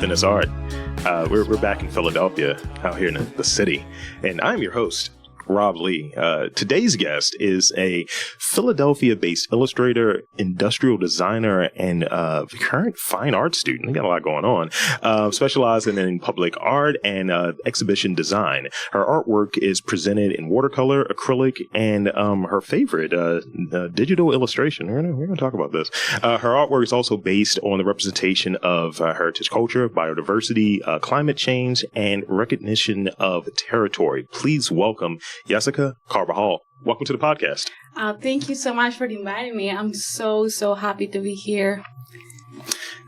Faith in His Art. We're back in Philadelphia, out here in the city, and I'm your host, Rob Lee. Today's guest is a Philadelphia-based illustrator, industrial designer, and current fine art student. They got a lot going on. Specializing in public art and exhibition design. Her artwork is presented in watercolor, acrylic, and her favorite, digital illustration. We're going to talk about this. Her artwork is also based on the representation of heritage culture, biodiversity, climate change, and recognition of territory. Please welcome Jessika Carvajal. Welcome to the podcast. Thank you so much for inviting me. I'm so happy to be here.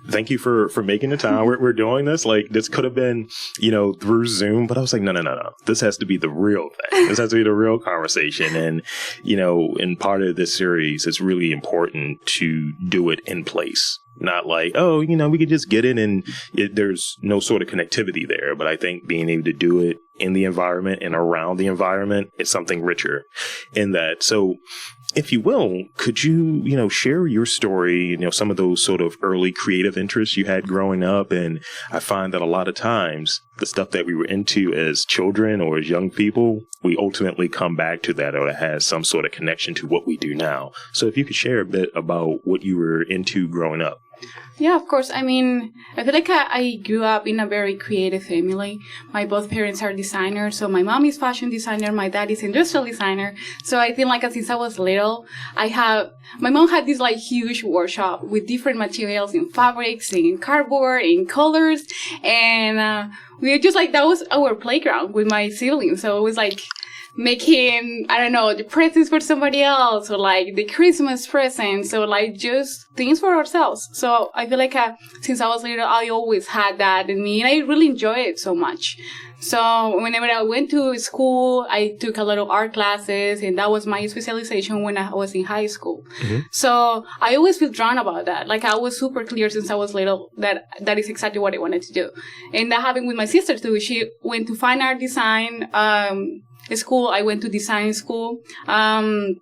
Thank you for making the time. We're doing this. Like, this could have been, through Zoom, but I was like, no. This has to be the real thing. This has to be the real conversation. And, in part of this series, it's really important to do it in place. Not like, we could just get in and there's no sort of connectivity there. But I think being able to do it in the environment and around the environment is something richer in that. So, if you will, could you, share your story, some of those sort of early creative interests you had growing up? And I find that a lot of times the stuff that we were into as children or as young people, we ultimately come back to that, or it has some sort of connection to what we do now. So if you could share a bit about what you were into growing up. Yeah, of course. I mean, I feel like I grew up in a very creative family. My both parents are designers. So my mom is fashion designer. My dad is industrial designer. So I think since I was little, my mom had this huge workshop with different materials in fabrics, in cardboard, in colors. And we were just that was our playground with my siblings. So it was making, the presents for somebody else, or the Christmas presents, or just things for ourselves. So I feel since I was little, I always had that in me, and I really enjoy it so much. So whenever I went to school, I took a lot of art classes, and that was my specialization when I was in high school. Mm-hmm. So I always feel drawn about that. I was super clear since I was little that is exactly what I wanted to do. And that happened with my sister too. She went to fine art design, school. I went to design school. And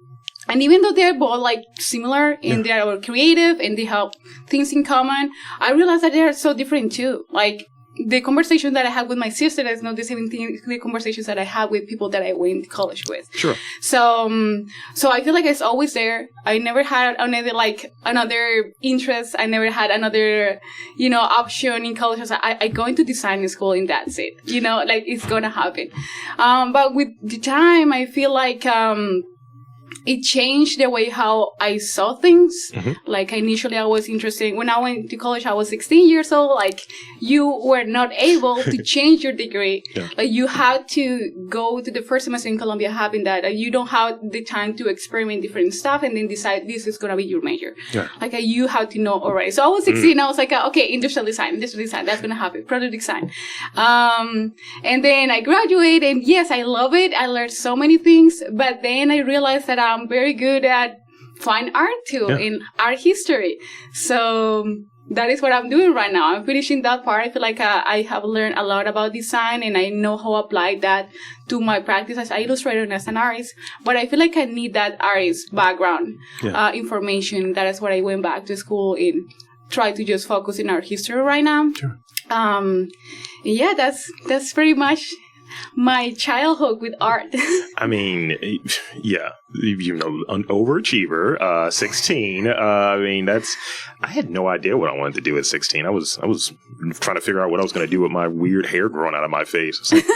even though they're both similar in their creative and they have things in common, I realized that they're so different too. The conversation that I had with my sister is not the same thing, the conversations that I had with people that I went to college with. Sure. So I feel it's always there. I never had another interest. I never had another, option in college. I go into design school and that's it. It's gonna happen. But with the time, I feel it changed the way how I saw things. Mm-hmm. Initially I was interested, when I went to college, I was 16 years old. You were not able to change your degree. Yeah. You had to go to the first semester in Columbia having that. You don't have the time to experiment different stuff and then decide this is going to be your major. Yeah. You have to know already. So I was 16. I was okay, industrial design, that's going to happen. Product design. And then I graduated, and yes, I love it. I learned so many things, but then I realized that I'm very good at fine art too, in art history. So that is what I'm doing right now. I'm finishing that part. I feel I have learned a lot about design, and I know how to apply that to my practice as an illustrator and as an artist. But I feel I need that artist background information. That is what I went back to school and try to just focus in art history right now. Sure. That's pretty much my childhood with art. I mean, yeah, an overachiever, 16. I had no idea what I wanted to do at 16. I was trying to figure out what I was going to do with my weird hair growing out of my face. It's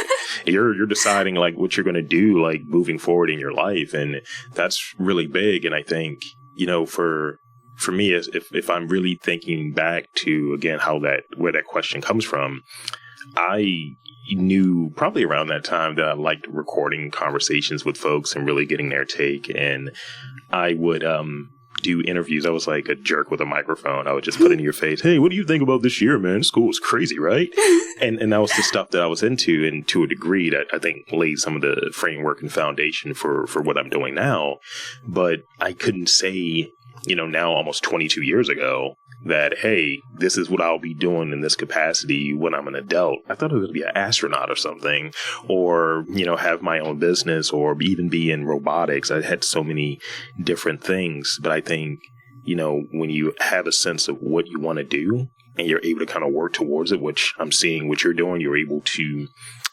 you're deciding what you're going to do, moving forward in your life. And that's really big. And I think, for me, if I'm really thinking back to, again, where that question comes from, I knew probably around that time that I liked recording conversations with folks and really getting their take. And I would do interviews. I was like a jerk with a microphone. I would just put it in your face. Hey, what do you think about this year, man? School is crazy, right? and that was the stuff that I was into. And to a degree that I think laid some of the framework and foundation for what I'm doing now. But I couldn't say, now almost 22 years ago, that, hey, this is what I'll be doing in this capacity when I'm an adult. I thought I was going to be an astronaut or something, or, have my own business, or even be in robotics. I had so many different things. But I think, when you have a sense of what you want to do, and you're able to kind of work towards it, which I'm seeing what you're doing. You're able to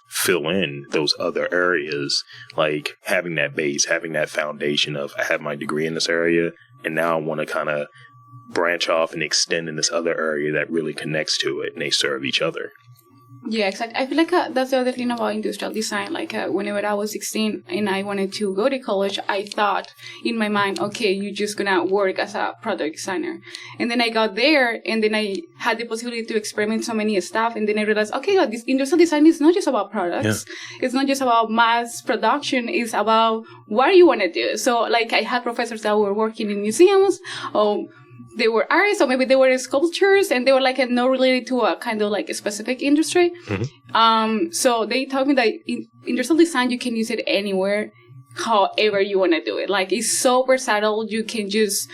fill in those other areas, like having that base, having that foundation of, I have my degree in this area, and now I want to kind of branch off and extend in this other area that really connects to it, and they serve each other. Yeah, exactly. I feel like that's the other thing about industrial design. Like whenever I was 16 and I wanted to go to college, I thought in my mind, okay, you're just going to work as a product designer. And then I got there and then I had the possibility to experiment so many stuff. And then I realized, okay, this industrial design is not just about products. Yeah. It's not just about mass production. It's about what you want to do. So like I had professors that were working in museums, they were artists, or maybe they were sculptures, and they were like not related to a kind of like a specific industry. Mm-hmm. So they told me that in industrial design, you can use it anywhere, however you want to do it. Like it's so versatile. You can just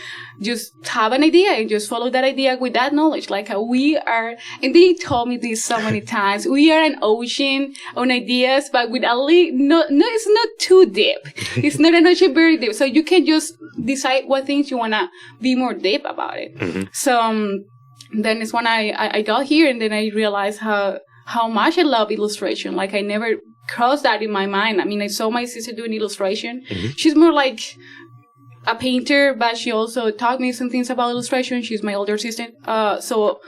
have an idea and just follow that idea with that knowledge. Like we are, and they told me this so many times, we are an ocean on ideas, but with no, it's not too deep. It's not an ocean very deep. So you can just decide what things you want to be more deep about it. Mm-hmm. So then it's when I got here, and then I realized how much I love illustration. Like I never crossed that in my mind. I mean, I saw my sister doing illustration. Mm-hmm. She's more like a painter, but she also taught me some things about illustration. She's my older sister. So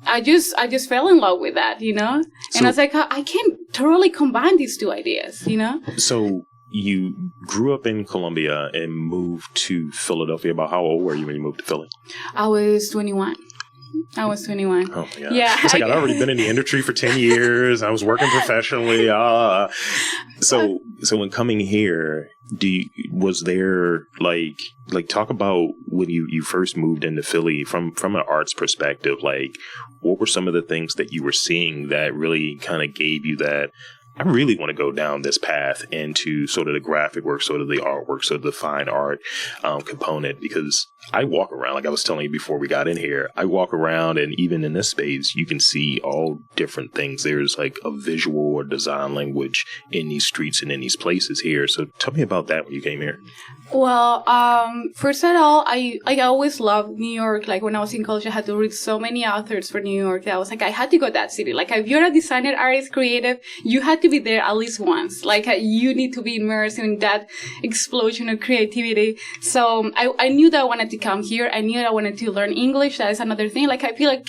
I just fell in love with that, you know? And I was like, I can totally combine these two ideas, you know? So you grew up in Colombia and moved to Philadelphia. About how old were you when you moved to Philly? I was 21. Oh my God. Yeah. It's like I'd already been in the industry for 10 years. I was working professionally. So when coming here, was there like talk about when you first moved into Philly from an arts perspective, like what were some of the things that you were seeing that really kind of gave you that, I really want to go down this path into sort of the graphic work, sort of the artwork, sort of the fine art component? Because I walk around, like I was telling you before we got in here, I walk around, and even in this space, you can see all different things. There's like a visual or design language in these streets and in these places here. So tell me about that when you came here. Well, first of all, I always loved New York. Like when I was in college, I had to read so many authors for New York that I was like, I had to go to that city. Like if you're a designer, artist, creative, you had to be there at least once. Like you need to be immersed in that explosion of creativity. So I knew that I wanted to come here. I knew that I wanted to learn English. That is another thing. Like I feel like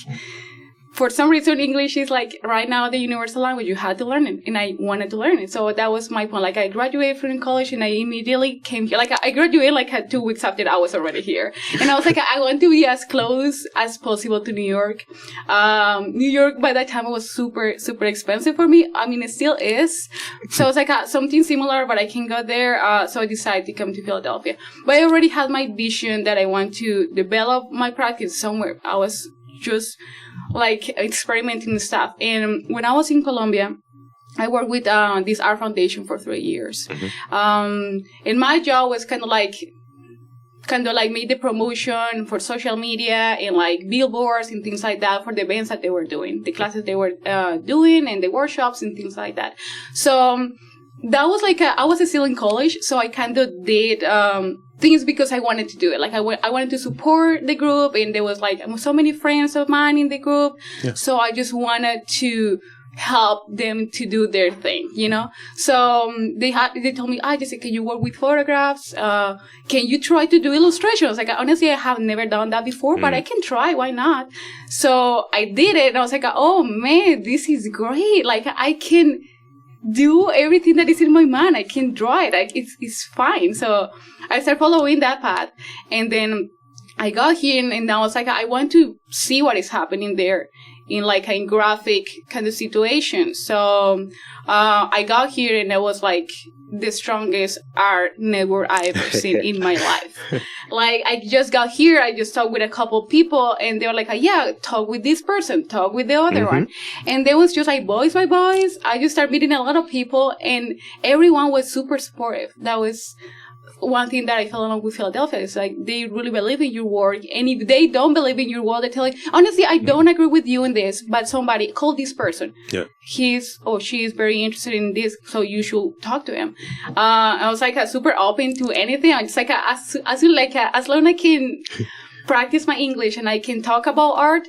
for some reason, English is like right now the universal language. You had to learn it, and I wanted to learn it. So that was my point. Like I graduated from college, and I immediately came here. Like I graduated like 2 weeks after I was already here, and I was like, I want to be as close as possible to New York. New York by that time was super super expensive for me. I mean, it still is. So I was like something similar, but I can go there. So I decided to come to Philadelphia. But I already had my vision that I want to develop my practice somewhere. I was just like experimenting stuff. And when I was in Colombia, I worked with this art foundation for 3 years. Mm-hmm. And my job was kind of like made the promotion for social media and like billboards and things like that for the events that they were doing, the classes they were doing, and the workshops and things like that. So that was like I was still in college, so I kind of did things because I wanted to do it. Like I wanted to support the group, and there was like so many friends of mine in the group. Yeah. So I just wanted to help them to do their thing, you know? So they told me, Jessika, you work with photographs. Can you try to do illustrations? Like, honestly, I have never done that before, but I can try. Why not? So I did it, and I was like, oh man, this is great. Like I can do everything that is in my mind. I can draw it. Like it's fine. So I started following that path, and then I got here, and I was like, I want to see what is happening there in like a graphic kind of situation. So I got here, and it was like the strongest art network I ever seen in my life. Like I just got here, I just talked with a couple of people, and they were like, yeah, talk with this person, talk with the other one. And there was just like voice by voice. I just started meeting a lot of people, and everyone was super supportive. That was one thing that I fell in love with Philadelphia. Is like they really believe in your work, and if they don't believe in your work, they tell you, honestly, I don't agree with you in this, but somebody call this person. Yeah, he's or she is very interested in this, so you should talk to him. I was like super open to anything. I just like as long as I can practice my English and I can talk about art,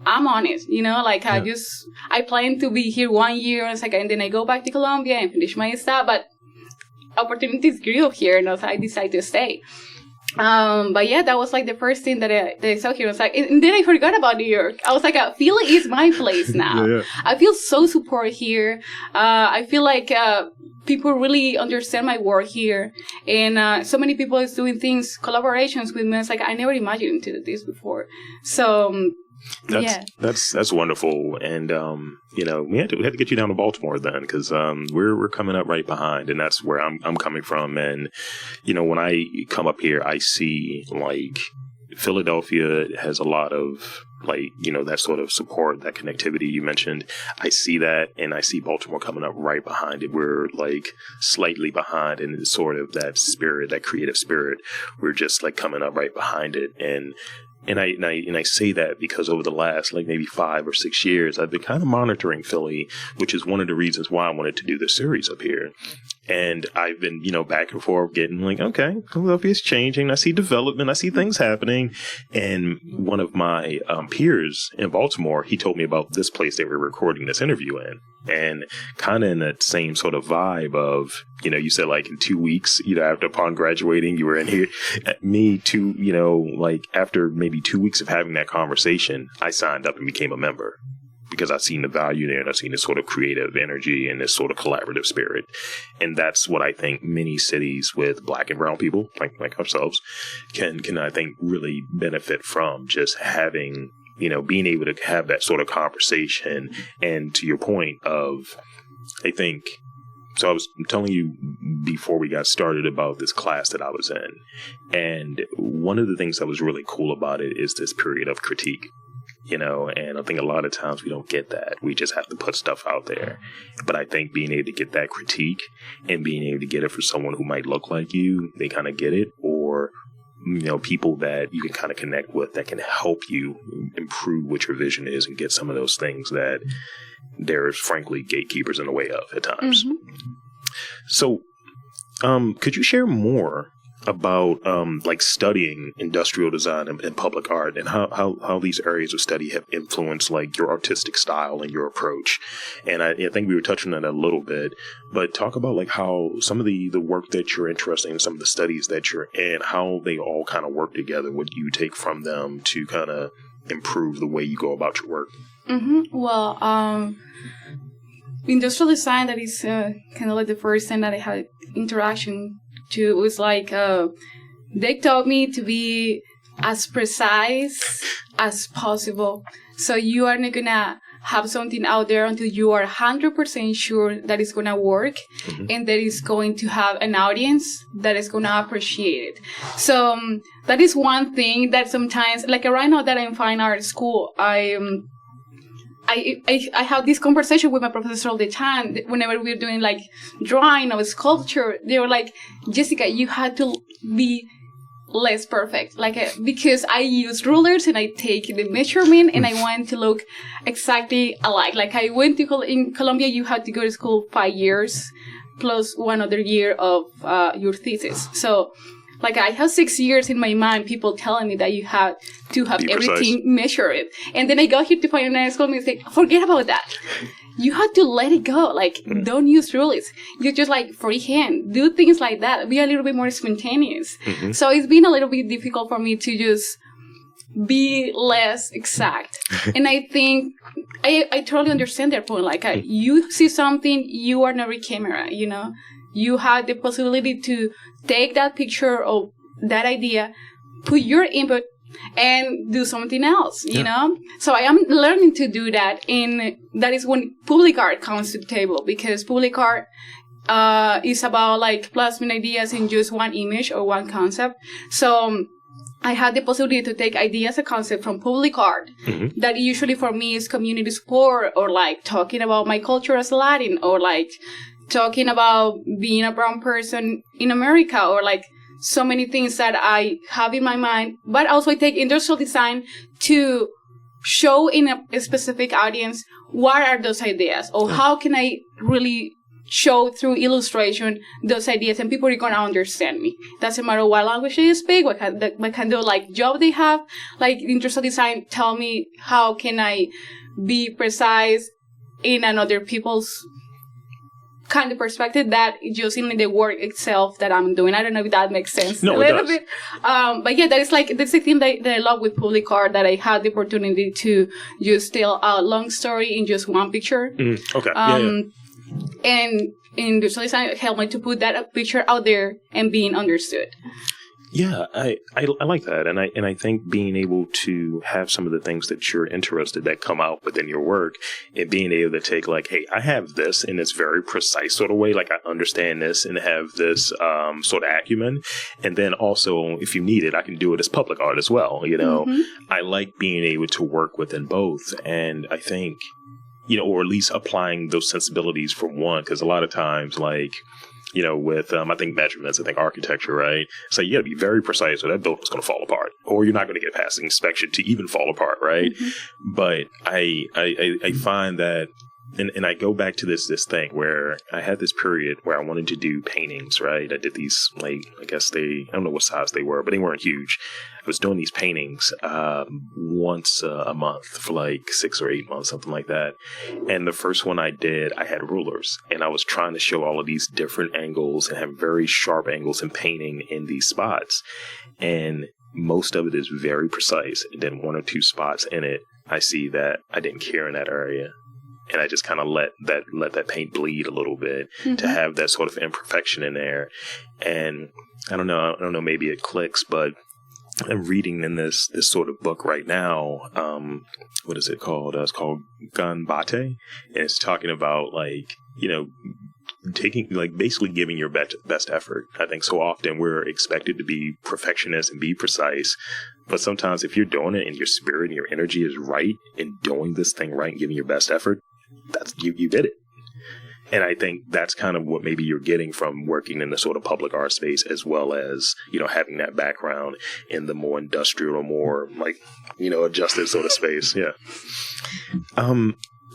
I'm honest, like I plan to be here 1 year and then I go back to Colombia and finish my stuff, but opportunities grew up here, so I decided to stay. But yeah, that was like the first thing that I saw here. I was like, and then I forgot about New York. I was like, Philly is my place now. Yeah. I feel so supported here. I feel like people really understand my work here, and so many people is doing things, collaborations with me. It's like I never imagined to do this before. So. That's wonderful, and we had to get you down to Baltimore then, because we're coming up right behind, and that's where I'm coming from. And when I come up here, I see like Philadelphia has a lot of that sort of support, that connectivity you mentioned. I see that, and I see Baltimore coming up right behind it. We're like slightly behind, and it's sort of that spirit, that creative spirit. We're just like coming up right behind it, And I say that because over the last maybe 5 or 6 years, I've been kind of monitoring Philly, which is one of the reasons why I wanted to do this series up here. And I've been, back and forth getting okay, Philadelphia's changing. I see development. I see things happening. And one of my peers in Baltimore, he told me about this place they were recording this interview in. And kind of in that same sort of vibe of, you said in 2 weeks, upon graduating, you were in here. Me too, after maybe 2 weeks of having that conversation, I signed up and became a member because I've seen the value there, and I've seen this sort of creative energy and this sort of collaborative spirit. And that's what I think many cities with Black and brown people like ourselves can I think really benefit from, just having being able to have that sort of conversation. And to your point of, I think, so I was telling you before we got started about this class that I was in. And one of the things that was really cool about it is this period of critique, and I think a lot of times we don't get that. We just have to put stuff out there. But I think being able to get that critique and being able to get it for someone who might look like you, they kind of get it, or people that you can kind of connect with that can help you improve what your vision is and get some of those things that there's frankly gatekeepers in the way of at times. Mm-hmm. So, could you share more about studying industrial design and public art, and how these areas of study have influenced your artistic style and your approach? And I think we were touching on that a little bit, but talk about how some of the work that you're interested in, some of the studies that you're in, how they all kind of work together, what you take from them to kind of improve the way you go about your work. Mm-hmm. Well, industrial design, that is kind of the first thing that I had interaction to. It was they taught me to be as precise as possible. So you are not gonna have something out there until you are 100% sure that it's gonna work, mm-hmm. and that it's going to have an audience that is gonna appreciate it. So that is one thing that sometimes, right now that I'm in fine art school, I have this conversation with my professor all the time. Whenever we're doing drawing or sculpture, they were like, Jessica, you had to be less perfect. Because I use rulers and I take the measurement and I want to look exactly alike. I went to, in Colombia, you had to go to school 5 years plus 1 other year of your thesis. So I have 6 years in my mind, people telling me that you have to have everything measured. And then I got here to fine art school and they say, forget about that. You have to let it go. Don't use rulers. You just freehand. Do things like that. Be a little bit more spontaneous. Mm-hmm. So it's been a little bit difficult for me to just be less exact. And I think I totally understand that point. You see something, you are not a camera, You have the possibility to take that picture of that idea, put your input, and do something else, you know? So I am learning to do that, and that is when public art comes to the table, because public art is about plasming ideas in just one image or one concept. So I had the possibility to take ideas and concept from public art, mm-hmm. that usually for me is community support, or talking about my culture as Latin, or talking about being a brown person in America, or so many things that I have in my mind. But also I take industrial design to show in a specific audience what are those ideas, or how can I really show through illustration those ideas, and people are gonna understand me. Doesn't matter what language they speak, what kind of like job they have. Like industrial design, tell me how can I be precise in another people's kind of perspective that just in the work itself that I'm doing. I don't know if that makes sense. No, a little bit. But yeah, that's the thing that I love with public art, that I had the opportunity to just tell a long story in just one picture. Okay. And in visual design, helped me to put that picture out there and being understood. Yeah, I like that, and I think being able to have some of the things that you're interested that come out within your work, and being able to take like, hey, I have this in this very precise sort of way, like I understand this and have this sort of acumen, and then also if you need it, I can do it as public art as well. You know, I like being able to work within both, and I think, you know, or at least applying those sensibilities for one, because a lot of times like, you know, with, I think measurements, I think architecture, right? So you got to be very precise or that building's going to fall apart, or you're not going to get past the inspection to even fall apart, right? But I find that, and I go back to this thing where I had this period where I wanted to do paintings, right? I did these, like, I guess I don't know what size they were, but they weren't huge. I was doing these paintings once a month for like 6 or 8 months, something like that. And the first one I did, I had rulers, and I was trying to show all of these different angles and have very sharp angles in painting in these spots. And most of it is very precise. And then 1 or 2 spots in it, I see that I didn't care in that area. And I just kind of let that paint bleed a little bit to have that sort of imperfection in there. And I don't know, maybe it clicks, but I'm reading in this sort of book right now. What is it called? It's called Ganbate, and it's talking about like, you know, taking, like, basically giving your best effort. I think so often we're expected to be perfectionists and be precise, but sometimes if you're doing it and your spirit and your energy is right in doing this thing right and giving your best effort, that's you did it. And I think that's kind of what maybe you're getting from working in the sort of public art space, as well as, you know, having that background in the more industrial or more like, you know, adjusted sort of space. Yeah.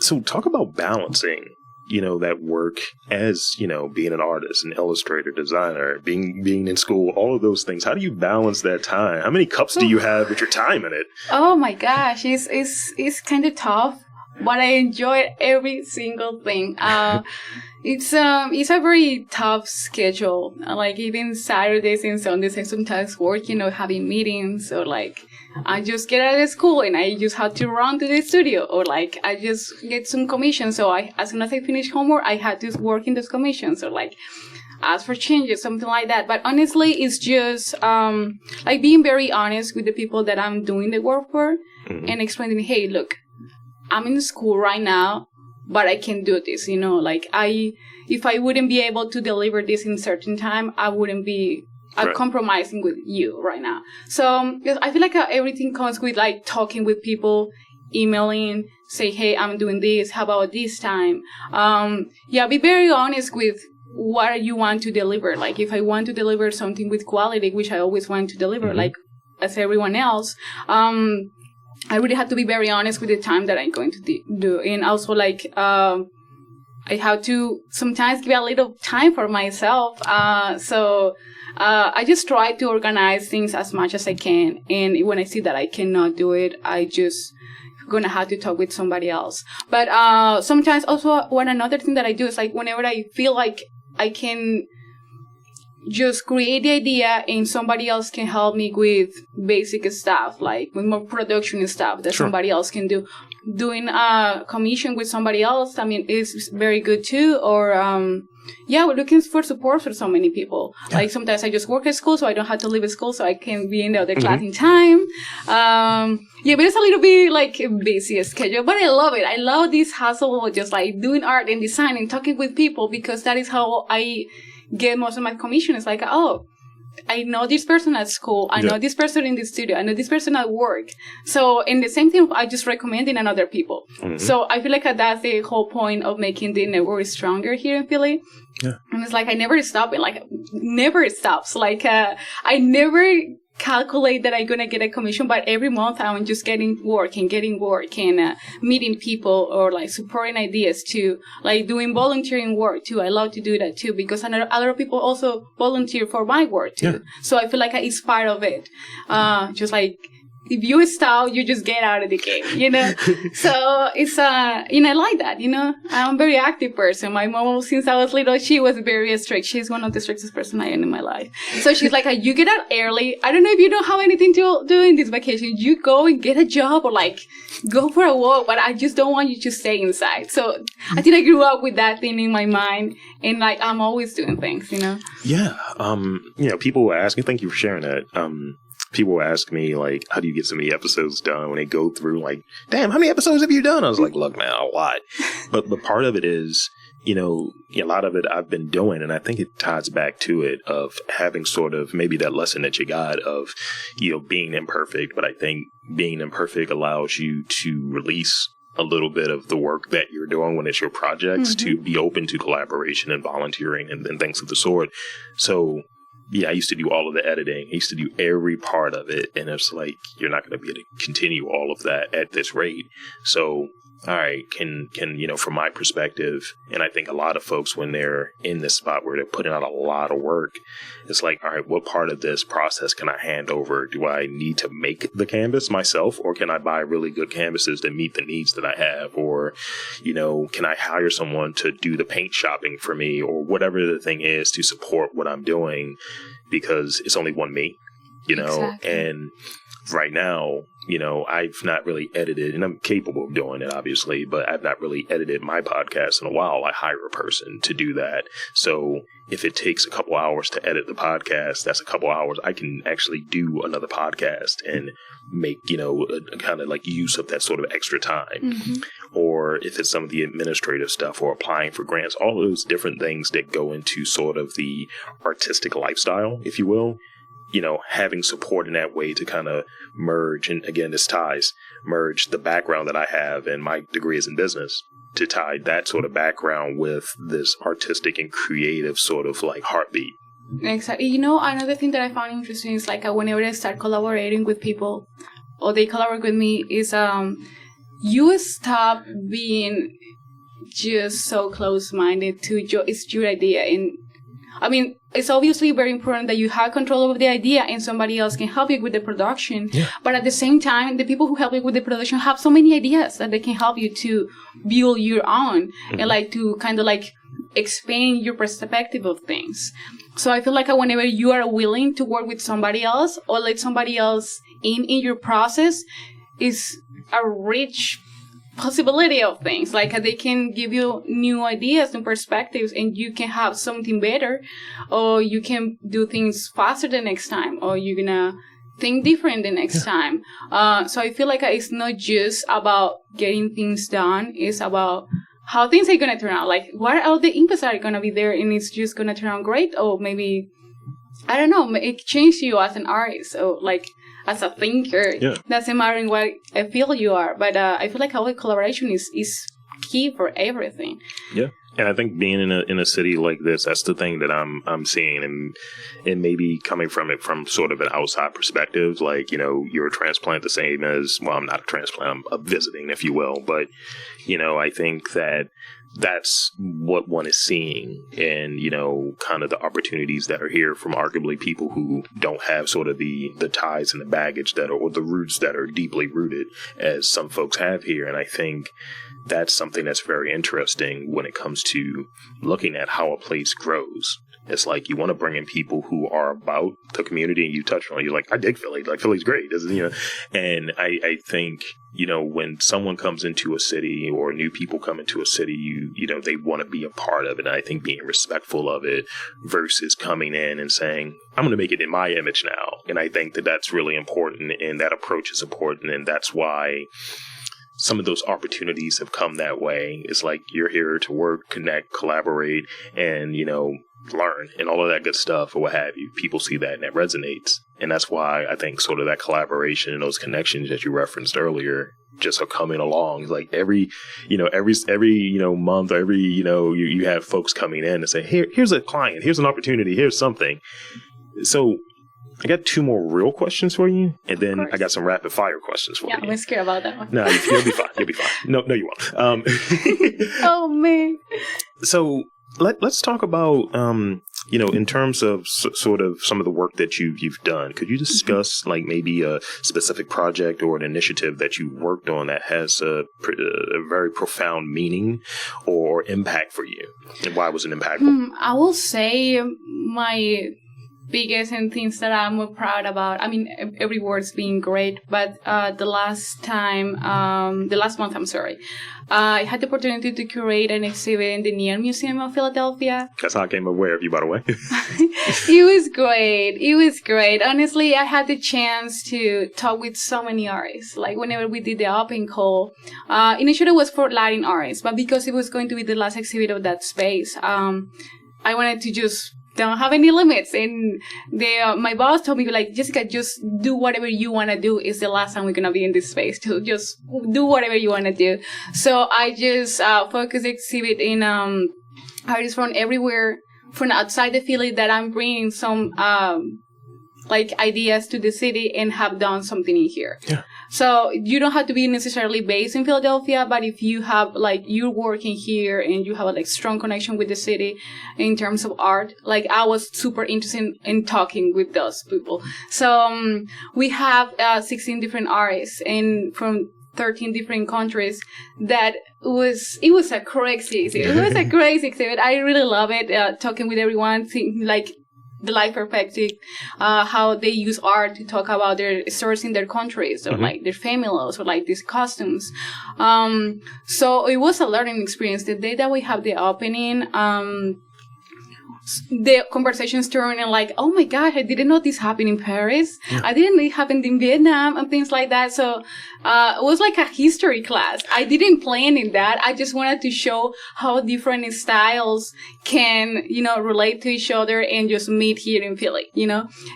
So talk about balancing, you know, that work as, you know, being an artist, an illustrator, designer, being in school, all of those things. How do you balance that time? How many cups do you have with your time in it? Oh my gosh, it's kind of tough, but I enjoy every single thing. It's a very tough schedule. Like even Saturdays and Sundays, I sometimes work, you know, having meetings, or like I just get out of school and I just have to run to the studio, or like I just get some commissions. So as soon as I finish homework, I had to work in those commissions, or like ask for changes, something like that. But honestly, it's just like being very honest with the people that I'm doing the work for, and explaining, hey, look, I'm in school right now, but I can do this, you know, like if I wouldn't be able to deliver this in certain time, I wouldn't be compromising with you right now. So I feel like everything comes with like talking with people, emailing, say, hey, I'm doing this, how about this time? Be very honest with what you want to deliver. Like if I want to deliver something with quality, which I always want to deliver, like as everyone else, I really have to be very honest with the time that I'm going to do. And also, like, I have to sometimes give a little time for myself. So I just try to organize things as much as I can. And when I see that I cannot do it, I just gonna have to talk with somebody else. But sometimes also another thing that I do is like whenever I feel like I can just create the idea and somebody else can help me with basic stuff, like with more production stuff that somebody else can do. Doing a commission with somebody else, I mean, is very good too. Or, we're looking for support for so many people. Yeah. Like sometimes I just work at school, so I don't have to leave at school, so I can be in the other class in time. But it's a little bit like a busy schedule, but I love it. I love this hustle of just like doing art and design and talking with people, because that is how I get most of my commission. It's like, oh, I know this person at school. I know this person in the studio. I know this person at work. So, in the same thing, I just recommend it in other people. So, I feel like that's the whole point of making the network stronger here in Philly. Yeah. And it's like, I never stop. It like never stops. Like, I never calculate that I'm going to get a commission, but every month I'm just getting work and meeting people or like supporting ideas too, like doing volunteering work too. I love to do that too because a lot of people also volunteer for my work too. Yeah. So I feel like it's part of it. Just like, if you stop, you just get out of the game, So it's, I like that, I'm a very active person. My mom, since I was little, she was very strict. She's one of the strictest person I am in my life. So she's like, you get out early. I don't know if you don't have anything to do in this vacation. You go and get a job or like go for a walk, but I just don't want you to stay inside. So I think I grew up with that thing in my mind and like, I'm always doing things, Yeah. People ask me, thank you for sharing that. People ask me, like, how do you get so many episodes done when they go through, like, damn, how many episodes have you done? I was like, look, man, a lot. But part of it is, a lot of it I've been doing, and I think it ties back to it of having sort of maybe that lesson that you got of, being imperfect. But I think being imperfect allows you to release a little bit of the work that you're doing when it's your projects to be open to collaboration and volunteering and things of the sort. So, yeah, I used to do all of the editing. I used to do every part of it. And it's like, you're not going to be able to continue all of that at this rate. So, all right, can from my perspective, and I think a lot of folks when they're in this spot where they're putting out a lot of work, it's like, all right, what part of this process can I hand over? Do I need to make the canvas myself, or can I buy really good canvases that meet the needs that I have? Or, can I hire someone to do the paint shopping for me, or whatever the thing is to support what I'm doing, because it's only one me, Exactly. And right now, I've not really edited, and I'm capable of doing it, obviously, but I've not really edited my podcast in a while. I hire a person to do that. So if it takes a couple hours to edit the podcast, that's a couple hours. I can actually do another podcast and make, a kind of like use of that sort of extra time. Or if it's some of the administrative stuff or applying for grants, all those different things that go into sort of the artistic lifestyle, if you will. Having support in that way to kind of merge, and again, merge the background that I have, and my degree is in business, to tie that sort of background with this artistic and creative sort of like heartbeat. Exactly. Another thing that I found interesting is like whenever I start collaborating with people or they collaborate with me is you stop being just so close-minded to it's your idea. And I mean, it's obviously very important that you have control over the idea and somebody else can help you with the production. Yeah. But at the same time, the people who help you with the production have so many ideas that they can help you to build your own and like to kind of like expand your perspective of things. So I feel like whenever you are willing to work with somebody else or let somebody else in your process is a rich possibility of things. Like they can give you new ideas and perspectives and you can have something better, or you can do things faster the next time, or you're gonna think different the next time. So I feel like it's not just about getting things done, it's about how things are gonna turn out. Like what are the inputs that are gonna be there and it's just gonna turn out great, or maybe I don't know, it changed you as an artist, or like as a thinker. Yeah. Doesn't matter in what field you are, but I feel like our collaboration is key for everything. Yeah, and I think being in a city like this, that's the thing that I'm seeing, and maybe coming from it from sort of an outside perspective, like you're a transplant the same as, well, I'm not a transplant, I'm a visiting, if you will, but I think that's what one is seeing, and kind of the opportunities that are here from arguably people who don't have sort of the ties and the baggage or the roots that are deeply rooted as some folks have here. And I think that's something that's very interesting when it comes to looking at how a place grows. It's like you want to bring in people who are about the community, and you touch on it. You're like, I dig Philly. Like, Philly's great. And I think, when someone comes into a city or new people come into a city, they want to be a part of it. And I think being respectful of it versus coming in and saying, I'm going to make it in my image now. And I think that that's really important, and that approach is important. And that's why some of those opportunities have come that way. It's like you're here to work, connect, collaborate, and, learn and all of that good stuff or what have you. People see that and it resonates. And that's why I think sort of that collaboration and those connections that you referenced earlier just are coming along. It's like every month, or you have folks coming in and say, here's a client, here's an opportunity, here's something. So I got 2 more real questions for you, and then I got some rapid fire questions for you. Yeah, I'm scared about that one. No, you'll be fine. You'll be fine. No, you won't. Oh man. So let's talk about in terms of sort of some of the work that you've done. Could you discuss like maybe a specific project or an initiative that you worked on that has a very profound meaning or impact for you, and why was it impactful? I will say my biggest and things that I'm more proud about. I mean, every word's been great, but the last month, I had the opportunity to curate an exhibit in the Neon Museum of Philadelphia. That's how I came aware of you, by the way. It was great. It was great. Honestly, I had the chance to talk with so many artists. Like whenever we did the open call, initially it was for Latin artists, but because it was going to be the last exhibit of that space, I wanted to just don't have any limits. And my boss told me, like, Jessica, just do whatever you want to do. It's the last time we're going to be in this space. To just do whatever you want to do. So I just focus the exhibit in artists from everywhere, from outside the Philly, that I'm bringing some ideas to the city and have done something in here. Yeah. So you don't have to be necessarily based in Philadelphia, but if you have you're working here and you have a strong connection with the city in terms of art, I was super interested in talking with those people. So we have 16 different artists and from 13 different countries. It was a crazy exhibit. It was a crazy exhibit. I really love it. Talking with everyone, the life perspective, how they use art to talk about their stories in their countries, or their family laws, or these costumes. So it was a learning experience. The day that we have the opening, the conversations turn and oh my gosh, I didn't know this happened in Paris. Yeah. I didn't know it happened in Vietnam and things like that. So it was like a history class. I didn't plan in that. I just wanted to show how different styles can, relate to each other and just meet here in Philly,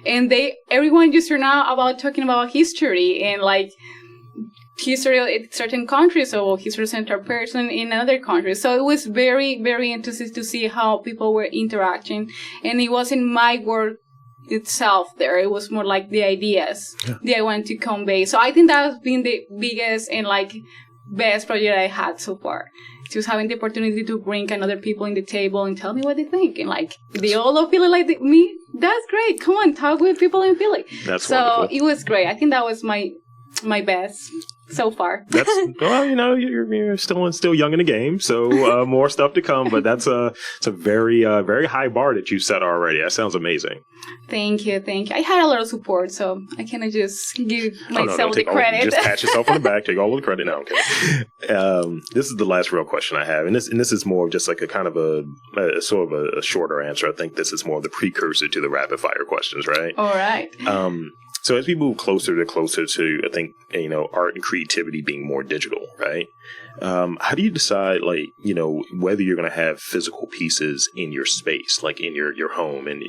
And everyone just turned out about talking about history and history in certain countries or history-centered person in another country. So it was very, very interesting to see how people were interacting. And it wasn't my work itself there. It was more the ideas that I wanted to convey. So I think that has been the biggest and best project I had so far. Just having the opportunity to bring another people in the table and tell me what they think. And they all love Philly like me. That's great. Come on, talk with people in Philly. That's wonderful. It was great. I think that was my best so far. That's you're still young in the game, so more stuff to come. But it's a very very high bar that you set already. That sounds amazing. Thank you. I had a lot of support, so I cannot just give myself the credit. Just pat yourself on the back. Take all of the credit now. Okay. This is the last real question I have, and this is more of just a kind of a sort of a shorter answer. I think this is more of the precursor to the rapid fire questions, right? All right. So as we move closer to, I think, art and creativity being more digital, right? How do you decide, whether you're going to have physical pieces in your space, in your home? And,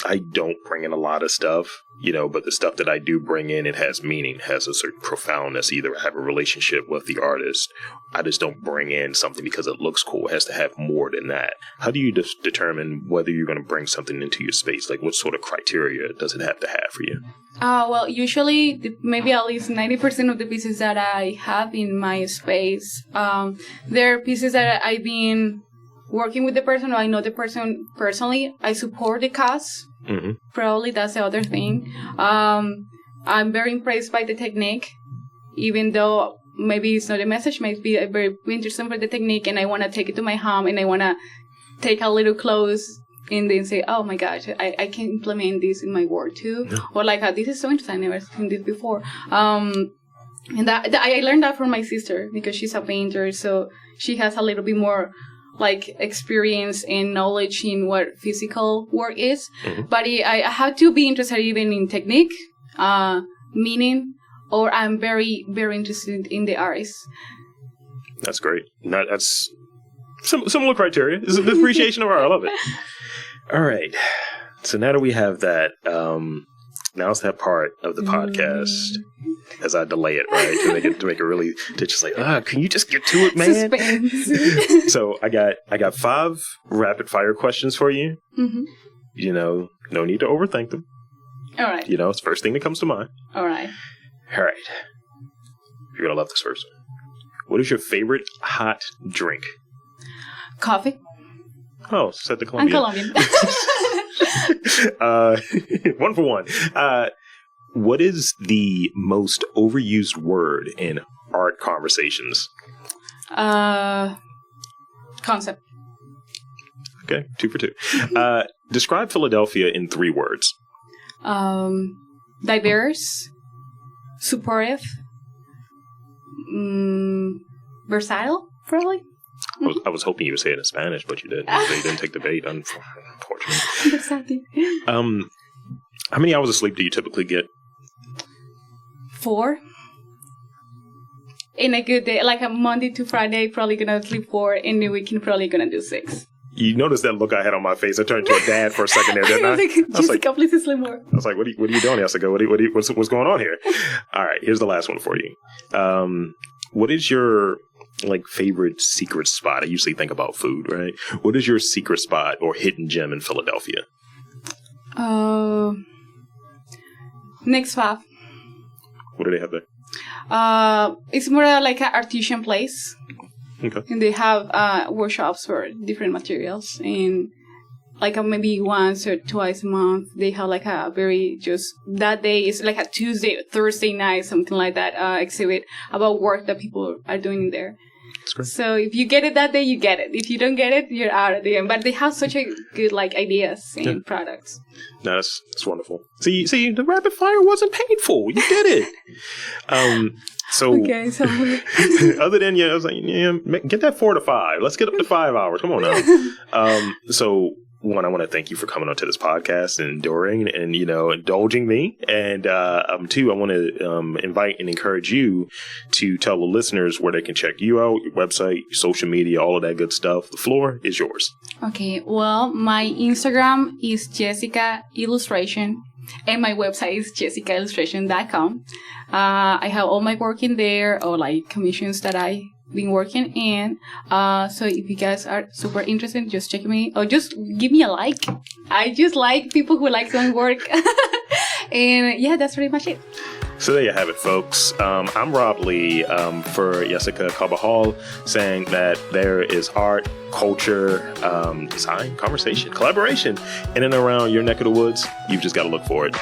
I don't bring in a lot of stuff, but the stuff that I do bring in, it has meaning, has a certain profoundness. Either I have a relationship with the artist. I just don't bring in something because it looks cool. It has to have more than that. How do you determine whether you're going to bring something into your space? What sort of criteria does it have to have for you? Well, usually maybe at least 90% of the pieces that I have in my space, they're pieces that I've been working with the person, or I know the person personally. I support the cause. Mm-hmm. Probably that's the other thing. I'm very impressed by the technique, even though maybe it's not a message, maybe I'm very interested for the technique, and I want to take it to my home, and I want to take a little close and then say, oh my gosh, I can implement this in my work too. Yeah. Or this is so interesting, I've never seen this before. And that I learned that from my sister, because she's a painter, so she has a little bit more experience and knowledge in what physical work is. Mm-hmm. But I have to be interested even in technique, meaning, or I'm very, very interested in the artist. That's great. That's similar criteria. It's an appreciation of art. I love it. All right. So now that we have that, now's that part of the podcast as I delay it, right? To make it really, to just can you just get to it, man? Suspense. So I got 5 rapid fire questions for you. Mm-hmm. no need to overthink them. All right. It's the first thing that comes to mind. All right. All right. You're going to love this first one. What is your favorite hot drink? Coffee. Oh, set the Colombian. I'm Colombian. 1 for 1. What is the most overused word in art conversations? Concept. Okay, 2 for 2. Describe Philadelphia in 3 words. Diverse, supportive, versatile, probably. I was hoping you would say it in Spanish, but you didn't. So you didn't take the bait, unfortunately. Versatile. How many hours of sleep do you typically get? 4. In a good day, like a Monday to Friday, probably gonna sleep 4. In the weekend, probably gonna do 6. You noticed that look I had on my face. I turned into a dad for a second there, didn't I? Jessika, please sleep more. I was like, what are you doing, Jessika? What's going on here? All right, here's the last one for you. What is your favorite secret spot? I usually think about food, right? What is your secret spot or hidden gem in Philadelphia? Next 5. What do they have there? It's more like an artisan place. Okay. And they have workshops for different materials. And maybe once or twice a month, they have a very that day is like a Tuesday, Thursday night, something like that, exhibit about work that people are doing there. That's great. So if you get it that day, you get it. If you don't get it, you're out at the end. But they have such a good ideas and products. No, that's wonderful. See, the rapid fire wasn't painful. You did it. Okay, so other than I was like, get that 4 to 5. Let's get up to 5 hours. Come on now. So one, I want to thank you for coming onto this podcast and enduring and indulging me. And 2, I want to invite and encourage you to tell the listeners where they can check you out, your website, your social media, all of that good stuff. The floor is yours. Okay, well, my Instagram is Jessika Illustration. And my website is jessikaillustration.com. I have all my work in there, or commissions that I've been working in. So if you guys are super interested, just check me, or just give me a like. I just like people who like my work. And yeah, that's pretty much it. So there you have it, folks. I'm Rob Lee for Jessika Carvajal, saying that there is art, culture, design, conversation, collaboration in and around your neck of the woods. You've just got to look for it.